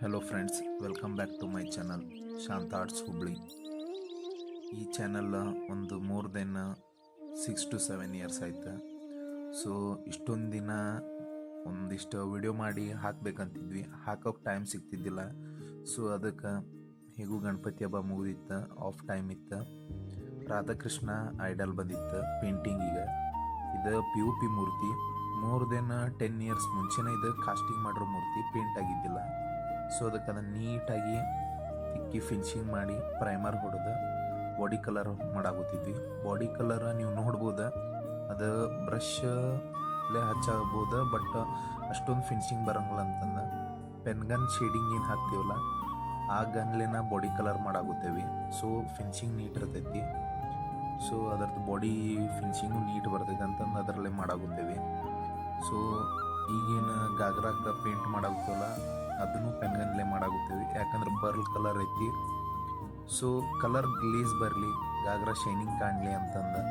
Hello friends, welcome back to my channel Shanta arts Hubli. ಈ channel ಒಂದು more than 6 to 7 years ಆಯ್ತು. So ಇಷ್ಟೊಂದು ದಿನ ಒಂದಿಷ್ಟು ವಿಡಿಯೋ ಮಾಡಿ ಹಾಕ್ಬೇಕಂತಿದ್ವಿ, ಹಾಕೋಕೆ ಟೈಮ್ ಸಿಗ್ತಿದ್ದಿಲ್ಲ. ಸೊ ಅದಕ್ಕೆ ಹೇಗೂ ಗಣಪತಿ ಹಬ್ಬ ಮುಗಿದಿತ್ತು, ಆಫ್ ಟೈಮ್ ಇತ್ತು. ರಾಧಾಕೃಷ್ಣ ಐಡಲ್ ಬಂದಿತ್ತು ಪೇಂಟಿಂಗಿಗೆ. ಇದು POP ಮೂರ್ತಿ. ಮೋರ್ ದೆನ್ 10 years ಮುಂಚೆನೇ ಇದು ಕಾಸ್ಟಿಂಗ್ ಮಾಡಿರೋ ಮೂರ್ತಿ, ಪೇಂಟ್ ಆಗಿದ್ದಿಲ್ಲ. ಸೊ ಅದಕ್ಕೆ ಅದನ್ನು ನೀಟಾಗಿ ತಿಕ್ಕಿ ಫಿನಿಶಿಂಗ್ ಮಾಡಿ ಪ್ರೈಮರ್ ಹೊಡೆದು ಬಾಡಿ ಕಲರ್ ಮಾಡಾಗುತ್ತಿದ್ವಿ. ಬಾಡಿ ಕಲರ್ ನೀವು ನೋಡ್ಬೋದು, ಅದು ಬ್ರಷಲ್ಲೇ ಹಚ್ಚಾಗ್ಬೋದು, ಬಟ್ ಅಷ್ಟೊಂದು ಫಿನಿಶಿಂಗ್ ಬರೋಂಗಿಲ್ಲ ಅಂತಂದು ಪೆನ್ ಗನ್ ಶೇಡಿಂಗ್ ಏನು ಹಾಕ್ತೀವಲ್ಲ ಆ ಗನ್ಲೇನ ಬಾಡಿ ಕಲರ್ ಮಾಡಾಗುತ್ತೇವೆ. ಸೊ ಫಿನಿಶಿಂಗ್ ನೀಟ್ ಇರ್ತೈತಿ. ಸೊ ಅದರದ್ದು ಬಾಡಿ ಫಿನಿಶಿಂಗು ನೀಟ್ ಬರ್ತೈತೆ ಅಂತಂದು ಅದರಲ್ಲೇ ಮಾಡಾಗುತ್ತೇವೆ. ಸೊ ಈಗೇನು ಗಾಗ್ರಾಕ ಪೇಂಟ್ ಮಾಡಾಗುತ್ತಲ್ಲ ಅದನ್ನು ಪೆನ್ಗನ್ಲೇ ಮಾಡಾಗುತ್ತೇವೆ, ಯಾಕಂದ್ರೆ ಬರ್ಲ್ ಕಲರ್ ಐತಿ. ಸೊ ಕಲರ್ ಗ್ಲೇಸ್ ಬರಲಿ, ಗಾಗ್ರಾ ಶೈನಿಂಗ್ ಕಾಣಲಿ ಅಂತಂದು.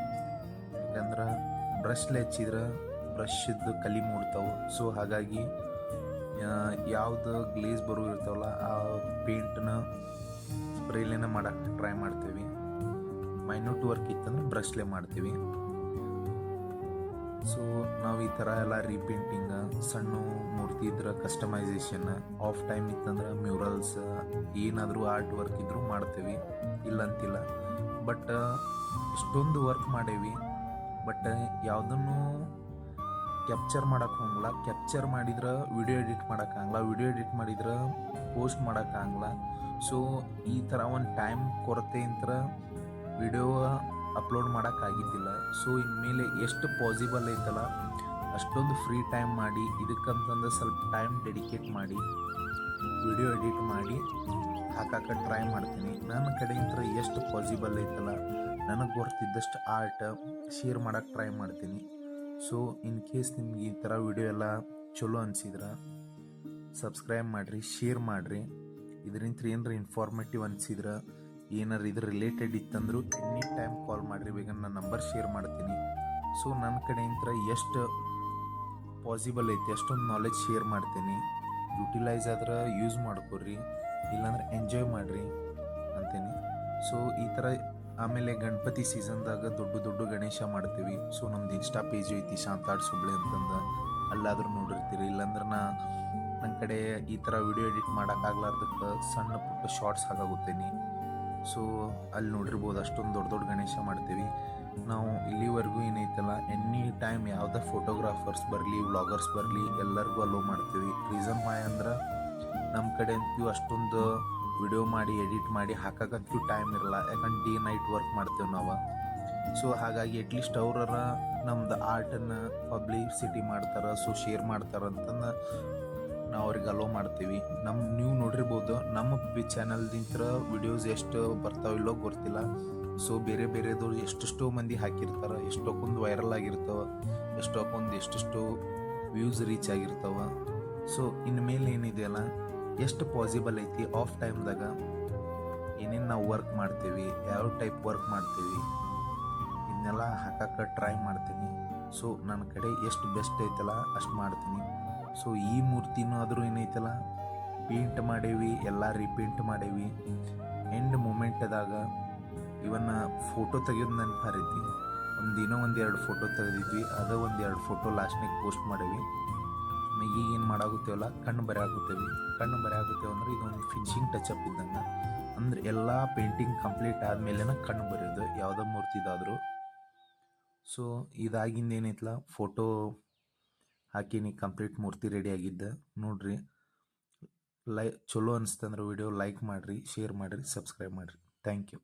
ಯಾಕಂದ್ರೆ ಬ್ರಷ್ಲೆ ಹಚ್ಚಿದ್ರೆ ಬ್ರಷ್ದು ಕಲಿ ಮೂಡ್ತಾವೆ. ಸೊ ಹಾಗಾಗಿ ಯಾವ್ದು ಗ್ಲೇಸ್ ಬರೋ ಇರ್ತಾವಲ್ಲ ಆ ಪೇಂಟ್ನ ಸ್ಪ್ರೇಲೇನ ಮಾಡಕ್ಕೆ ಟ್ರೈ ಮಾಡ್ತೀವಿ. ಮೈನ್ಯೂಟ್ ವರ್ಕ್ ಇತ್ತಂದ್ರೆ ಬ್ರಷ್ಲೆ ಮಾಡ್ತೀವಿ. ಸೊ ನಾವು ಈ ಥರ ಎಲ್ಲ ರೀಪೇಂಟಿಂಗ್, ಸಣ್ಣ ಮೂರ್ತಿ ಇದ್ರೆ ಕಸ್ಟಮೈಸೇಷನ್, ಆಫ್ ಟೈಮ್ ಇತ್ತಂದ್ರೆ ಮ್ಯೂರಲ್ಸ್, ಏನಾದರೂ ಆರ್ಟ್ ವರ್ಕ್ ಇದ್ರೂ ಮಾಡ್ತೀವಿ, ಇಲ್ಲಂತಿಲ್ಲ. ಬಟ್ ಇಷ್ಟೊಂದು ವರ್ಕ್ ಮಾಡೇವಿ, ಬಟ್ ಯಾವುದನ್ನು ಕ್ಯಾಪ್ಚರ್ ಮಾಡೋಕೆ ಹೋಗಲ್ಲ. ಕ್ಯಾಪ್ಚರ್ ಮಾಡಿದ್ರೆ ವಿಡಿಯೋ ಎಡಿಟ್ ಮಾಡೋಕ್ಕಾಗಲ್ಲ, ವಿಡಿಯೋ ಎಡಿಟ್ ಮಾಡಿದ್ರೆ ಪೋಸ್ಟ್ ಮಾಡೋಕ್ಕಾಗಲ್ಲ. ಸೊ ಈ ಥರ ಒಂದು ಟೈಮ್ ಕೊರತೆ ಅಂತ ವಿಡಿಯೋ ಅಪ್ಲೋಡ್ ಮಾಡೋಕ್ಕಾಗಿದ್ದಿಲ್ಲ. ಸೊ ಇನ್ಮೇಲೆ ಎಷ್ಟು ಪಾಸಿಬಲ್ ಐತಲ್ಲ ಅಷ್ಟೊಂದು ಫ್ರೀ ಟೈಮ್ ಮಾಡಿ ಇದಕ್ಕಂತಂದು ಸ್ವಲ್ಪ ಟೈಮ್ ಡೆಡಿಕೇಟ್ ಮಾಡಿ ವಿಡಿಯೋ ಎಡಿಟ್ ಮಾಡಿ ಹಾಕಕ್ಕೆ ಟ್ರೈ ಮಾಡ್ತೀನಿ. ನನ್ನ ಕಡೆಯಿಂದ ಎಷ್ಟು ಪಾಸಿಬಲ್ ಐತಲ್ಲ ನನಗೆ ಗೊತ್ತಿದ್ದಷ್ಟು ಆರ್ಟ್ ಶೇರ್ ಮಾಡೋಕ್ಕೆ ಟ್ರೈ ಮಾಡ್ತೀನಿ. ಸೊ ಇನ್ ಕೇಸ್ ನಿಮ್ಗೆ ಈ ಥರ ವಿಡಿಯೋ ಎಲ್ಲ ಚಲೋ ಅನಿಸಿದ್ರೆ ಸಬ್ಸ್ಕ್ರೈಬ್ ಮಾಡಿರಿ, ಶೇರ್ ಮಾಡಿರಿ. ಇದರಿಂದ ಏನಾರ ಇನ್ಫಾರ್ಮೇಟಿವ್ ಅನಿಸಿದ್ರೆ, ಏನಾರು ಇದ್ರ ರಿಲೇಟೆಡ್ ಇತ್ತಂದ್ರೂ ಎನಿ ಟೈಮ್ ಕಾಲ್ ಮಾಡಿರಿ, ಬೇಗ ನಾನು ನಂಬರ್ ಶೇರ್ ಮಾಡ್ತೀನಿ. ಸೊ ನನ್ನ ಕಡೆಯಿಂದ ಎಷ್ಟು ಪಾಸಿಬಲ್ ಐತಿ ಅಷ್ಟೊಂದು ನಾಲೆಜ್ ಶೇರ್ ಮಾಡ್ತೀನಿ. ಯುಟಿಲೈಸ್ ಆದ್ರೆ ಯೂಸ್ ಮಾಡ್ಕೊಡ್ರಿ, ಇಲ್ಲಾಂದ್ರೆ ಎಂಜಾಯ್ ಮಾಡಿರಿ ಅಂತೀನಿ. ಸೊ ಈ ಥರ ಆಮೇಲೆ ಗಣಪತಿ ಸೀಸನ್ದಾಗ ದೊಡ್ಡ ದೊಡ್ಡ ಗಣೇಶ ಮಾಡ್ತೀವಿ. ಸೊ ನಮ್ದು ಇನ್ಸ್ಟಾ ಪೇಜ್ ಐತಿ ಶಾಂತ ಆರ್ಟ್ಸ್ ಹುಬ್ಳಿ ಅಂತಂದು, ಅಲ್ಲಾದ್ರೂ ನೋಡಿರ್ತೀರಿ. ಇಲ್ಲಾಂದ್ರೆ ನನ್ನ ಕಡೆ ಈ ಥರ ವಿಡಿಯೋ ಎಡಿಟ್ ಮಾಡೋಕ್ಕಾಗ್ಲಾರ್ದಕ್ಕೆ ಸಣ್ಣ ಪುಟ್ಟ ಶಾರ್ಟ್ಸ್ ಹಾಕಾಗುತ್ತೇನೆ. ಸೊ ಅಲ್ಲಿ ನೋಡಿರ್ಬೋದು, ಅಷ್ಟೊಂದು ದೊಡ್ಡ ದೊಡ್ಡ ಗಣೇಶ ಮಾಡ್ತೀವಿ ನಾವು. ಇಲ್ಲಿವರೆಗೂ ಏನೈತಲ್ಲ ಎನಿ ಟೈಮ್ ಯಾವುದೇ ಫೋಟೋಗ್ರಾಫರ್ಸ್ ಬರಲಿ, ವ್ಲಾಗರ್ಸ್ ಬರಲಿ, ಎಲ್ಲರಿಗೂ ಅಲೋ ಮಾಡ್ತೀವಿ. ರೀಸನ್ ವೈ ಅಂದ್ರೆ ನಮ್ಮ ಕಡೆ ಅಂತೂ ಅಷ್ಟೊಂದು ವಿಡಿಯೋ ಮಾಡಿ ಎಡಿಟ್ ಮಾಡಿ ಹಾಕಕ್ಕಂತೂ ಟೈಮ್ ಇರಲ್ಲ, ಯಾಕಂದ್ರೆ ಡೇ ನೈಟ್ ವರ್ಕ್ ಮಾಡ್ತೇವೆ ನಾವು. ಸೊ ಹಾಗಾಗಿ ಅಟ್ಲೀಸ್ಟ್ ಅವ್ರರ ನಮ್ದು ಆರ್ಟನ್ನು ಪಬ್ಲಿಸಿಟಿ ಮಾಡ್ತಾರೆ, ಸೊ ಶೇರ್ ಮಾಡ್ತಾರೆ ಅಂತಂದು ನಾವು ಅವ್ರಿಗೆ ಅಲೋ ಮಾಡ್ತೀವಿ. ನೀವು ನೋಡಿರ್ಬೋದು ನಮ್ಮ ಚಾನಲ್ದಿಂತ ವಿಡಿಯೋಸ್ ಎಷ್ಟು ಬರ್ತಾವಿಲ್ಲೋ ಗೊತ್ತಿಲ್ಲ. ಸೊ ಬೇರೆ ಬೇರೆದವ್ರು ಎಷ್ಟೆಷ್ಟೋ ಮಂದಿ ಹಾಕಿರ್ತಾರೆ, ಎಷ್ಟೊಂದು ವೈರಲ್ ಆಗಿರ್ತಾವೆ, ಎಷ್ಟೆಷ್ಟು ವ್ಯೂಸ್ ರೀಚ್ ಆಗಿರ್ತಾವೆ. ಸೊ ಇನ್ಮೇಲೆ ಏನಿದೆಯಲ್ಲ ಎಷ್ಟು ಪಾಸಿಬಲ್ ಐತಿ ಆಫ್ ಟೈಮ್ದಾಗ ಏನೇನು ನಾವು ವರ್ಕ್ ಮಾಡ್ತೀವಿ, ಯಾವ ಟೈಪ್ ವರ್ಕ್ ಮಾಡ್ತೀವಿ, ಇದನ್ನೆಲ್ಲ ಹಾಕಕ್ಕೆ ಟ್ರೈ ಮಾಡ್ತೀನಿ. ಸೊ ನನ್ನ ಕಡೆ ಎಷ್ಟು ಬೆಸ್ಟ್ ಐತಲ್ಲ ಅಷ್ಟು ಮಾಡ್ತೀನಿ. ಸೊ ಈ ಮೂರ್ತಿನೂ ಆದರೂ ಏನೈತಲ್ಲ ಪೇಂಟ್ ಮಾಡೇವಿ, ಎಲ್ಲ ರೀಪೇಂಟ್ ಮಾಡೇವಿ. ಎಂಡ್ ಮೂಮೆಂಟ್ದಾಗ ಇವನ್ನ ಫೋಟೋ ತೆಗೆಯೋದು ನೆನಪಾರೈತಿ. ಒಂದೆರಡು ಫೋಟೋ ತೆಗೆದಿದ್ವಿ, ಅದು 1-2 ಫೋಟೋ ಲಾಸ್ಟ್ನಾಗ ಪೋಸ್ಟ್ ಮಾಡೇವಿ. ಈಗೇನು ಮಾಡಾಗುತ್ತೇವಲ್ಲ ಕಣ್ಣು ಬರೆ ಆಗುತ್ತೇವೆ ಅಂದ್ರೆ ಇದೊಂದು ಫಿನಿಶಿಂಗ್ ಟಚಪ್ ಇದ್ದಂಗೆ. ಅಂದ್ರೆ ಎಲ್ಲ ಪೇಂಟಿಂಗ್ ಕಂಪ್ಲೀಟ್ ಆದಮೇಲೆ ಕಣ್ಣು ಬರೆಯೋದು ಯಾವುದೋ ಮೂರ್ತಿದಾದರೂ. ಸೊ ಇದಾಗಿಂದ ಏನೈತಲ್ಲ ಫೋಟೋ ಹಾಕೀನಿ, ಕಂಪ್ಲೀಟ್ ಮೂರ್ತಿ ರೆಡಿ ಆಗಿದ್ದ ನೋಡ್ರಿ. ಚಲೋ ಅನಿಸ್ತಂದ್ರೆ ವಿಡಿಯೋ ಲೈಕ್ ಮಾಡಿರಿ, ಶೇರ್ ಮಾಡಿರಿ, ಸಬ್ಸ್ಕ್ರೈಬ್ ಮಾಡಿರಿ. Thank you.